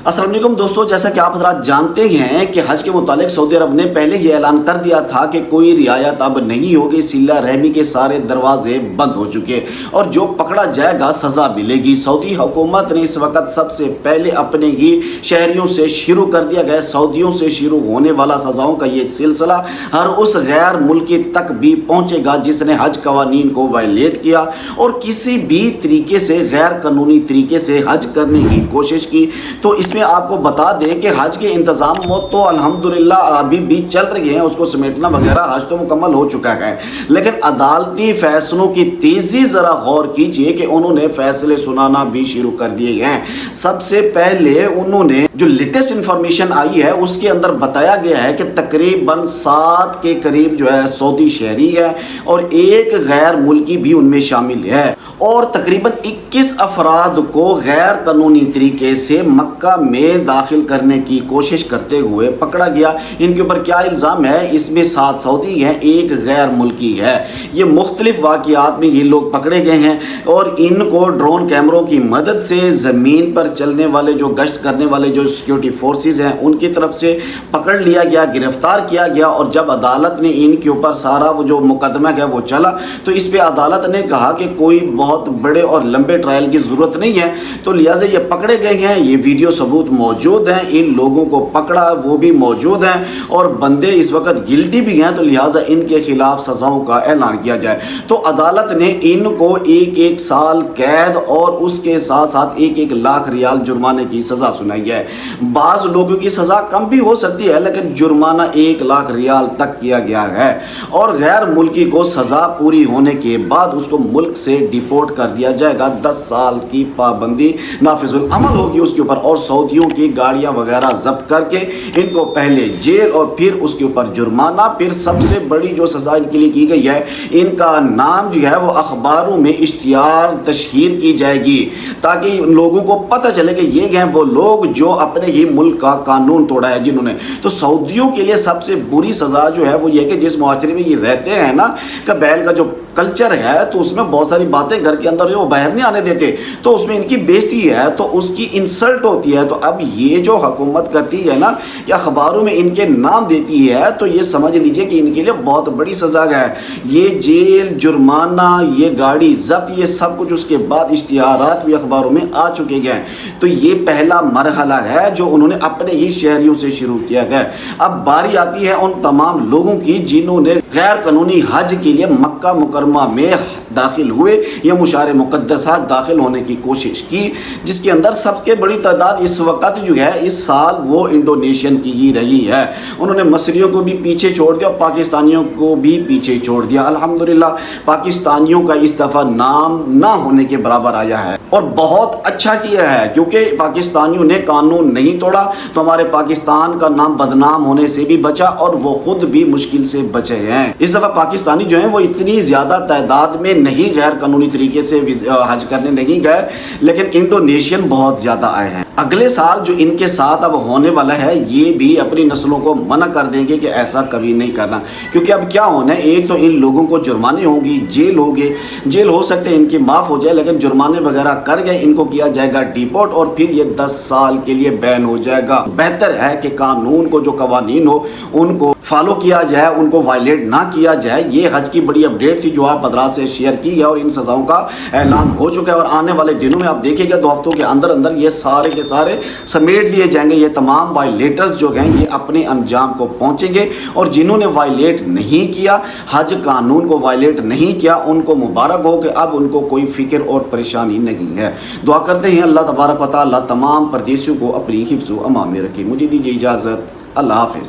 السلام علیکم دوستو، جیسا کہ آپ حضرات جانتے ہیں کہ حج کے متعلق سعودی عرب نے پہلے ہی اعلان کر دیا تھا کہ کوئی رعایت اب نہیں ہوگی، صلہ رحمی کے سارے دروازے بند ہو چکے اور جو پکڑا جائے گا سزا ملے گی۔ سعودی حکومت نے اس وقت سب سے پہلے اپنے ہی شہریوں سے شروع کر دیا گیا۔ سعودیوں سے شروع ہونے والا سزاؤں کا یہ سلسلہ ہر اس غیر ملکی تک بھی پہنچے گا جس نے حج قوانین کو وائلیٹ کیا اور کسی بھی طریقے سے غیر قانونی طریقے سے حج کرنے کی کوشش کی۔ تو اس میں آپ کو بتا دیں کہ حج کے انتظام تو الحمدللہ ابھی بھی چل رہے ہیں، اس کو سمیٹنا وغیرہ حج تو مکمل ہو چکا ہے، لیکن عدالتی فیصلوں کی تیزی ذرا غور کیجئے کہ انہوں نے فیصلے سنانا بھی شروع کر دیے ہیں۔ سب سے پہلے انہوں نے جو لیٹسٹ انفارمیشن آئی ہے اس کے اندر بتایا گیا ہے کہ تقریباً 7 کے قریب جو ہے سعودی شہری ہے اور ایک غیر ملکی بھی ان میں شامل ہے، اور تقریباً 21 افراد کو غیر قانونی طریقے سے مکہ میں داخل کرنے کی کوشش کرتے ہوئے پکڑا گیا۔ ان کے اوپر کیا الزام ہے؟ اس میں 7 سعودی ہیں، ایک غیر ملکی ہے۔ یہ مختلف واقعات میں یہ لوگ پکڑے گئے ہیں اور ان کو ڈرون کیمروں کی مدد سے زمین پر چلنے والے جو گشت کرنے والے جو سیکیورٹی فورسز ہیں ان کی طرف سے پکڑ لیا گیا، گرفتار کیا گیا، اور جب عدالت نے ان کے اوپر سارا وہ جو مقدمہ ہے وہ چلا تو اس پہ عدالت نے کہا کہ کوئی بہت بڑے اور لمبے ٹرائل کی ضرورت نہیں ہے، تو لہٰذا یہ پکڑے گئے ہیں۔ یہ ویڈیو ثبوت موجود ہیں، ان لوگوں کو پکڑا وہ بھی موجود ہیں اور بندے اس وقت گلٹی بھی ہیں، تو لہٰذا ان کے خلاف سزاؤں کا اعلان کیا جائے۔ تو عدالت نے ان کو 1 سال قید اور اس کے ساتھ ساتھ 1 لاکھ ریال جرمانے کی سزا سنائی ہے۔ بعض لوگوں کی سزا کم بھی ہو سکتی ہے لیکن جرمانہ 1 لاکھ ریال تک کیا گیا ہے، اور غیر ملکی کو سزا پوری ہونے کے بعد اس کو ملک سے ڈیپورٹ کر دیا جائے گا۔ 10 سال کی پابندی نافذ العمل ہوگی اس کے اوپر، اور سعودیوں کی گاڑیاں وغیرہ ضبط کر کے ان کو پہلے جیل اور پھر اس کے اوپر جرمانہ، پھر سب سے بڑی جو سزا ان کے لیے کی گئی ہے ان کا نام جو ہے وہ اخباروں میں اشتہار تشہیر کی جائے گی تاکہ لوگوں کو پتہ چلے کہ یہ ہیں وہ لوگ جو اپنے ہی ملک کا قانون توڑا ہے جنہوں نے۔ تو سعودیوں کے لیے سب سے بری سزا جو ہے وہ یہ کہ جس معاشرے میں یہ رہتے ہیں نا کہ بیل کا جو کلچر ہے تو اس میں بہت ساری باتیں گھر کے اندر جو باہر نہیں آنے دیتے، تو اس میں ان کی بےزتی ہے، تو اس کی انسلٹ ہوتی ہے۔ تو اب یہ جو حکومت کرتی ہے نا یا اخباروں میں ان کے نام دیتی ہے تو یہ سمجھ لیجئے کہ ان کے لیے بہت بڑی سزا ہے۔ یہ جیل، جرمانہ، یہ گاڑی ضبط، یہ سب کچھ، اس کے بعد اشتہارات بھی اخباروں میں آ چکے گئے۔ تو یہ پہلا مرحلہ ہے جو انہوں نے اپنے ہی شہریوں سے شروع کیا گیا۔ اب باری آتی ہے ان تمام لوگوں کی جنہوں نے غیر قانونی حج کے لیے مکہ مکرمہ میں داخل ہوئے یا مشعر مقدسات داخل ہونے کی کوشش کی، جس کے اندر سب کے بڑی تعداد اس وقت جو ہے اس سال وہ انڈونیشین کی ہی رہی ہے۔ انہوں نے مصریوں کو بھی پیچھے چھوڑ دیا اور پاکستانیوں کو بھی پیچھے چھوڑ دیا۔ الحمدللہ پاکستانیوں کا اس دفعہ نام نہ ہونے کے برابر آیا ہے، اور بہت اچھا کیا ہے کیونکہ پاکستانیوں نے قانون نہیں توڑا تو ہمارے پاکستان کا نام بدنام ہونے سے بھی بچا اور وہ خود بھی مشکل سے بچے ہیں۔ اس دفعہ پاکستانی جو ہیں وہ اتنی زیادہ تعداد میں نہیں غیر قانونی طریقے سے حج کرنے نہیں گئے، لیکن انڈونیشین بہت زیادہ آئے ہیں۔ اگلے سال جو ان کے ساتھ اب ہونے والا ہے یہ بھی اپنی نسلوں کو منع کر دیں گے کہ ایسا کبھی نہیں کرنا، کیونکہ اب کیا ہونا ہے، ایک تو ان لوگوں کو جرمانے ہوں گی، جیل ہوگی، جیل ہو سکتے ہیں ان کی معاف ہو جائے لیکن جرمانے وغیرہ کر گئے ان کو کیا جائے گا ڈیپورٹ، اور پھر یہ 10 سال کے لیے بین ہو جائے گا۔ بہتر ہے کہ قانون کو جو قوانین ہو ان کو فالو کیا جائے، ان کو وائلیٹ نہ کیا جائے۔ یہ حج کی بڑی اپڈیٹ تھی جو آپ حضرات سے شیئر کی ہے، اور ان سزاؤں کا اعلان ہو چکا ہے، اور آنے والے دنوں میں آپ دیکھیں گے 2 ہفتوں کے اندر اندر یہ سارے کے سارے سمیٹ لیے جائیں گے۔ یہ تمام وائلیٹرز جو ہیں یہ اپنے انجام کو پہنچیں گے، اور جنہوں نے وائلیٹ نہیں کیا، حج قانون کو وائلیٹ نہیں کیا، ان کو مبارک ہو کہ اب ان کو کوئی فکر اور پریشانی نہیں ہے۔ دعا کرتے ہیں اللہ تبارک و تعالی تمام پردیسیوں کو اپنی حفظ و امان میں رکھے۔ مجھے دیجیے اجازت، اللہ حافظ۔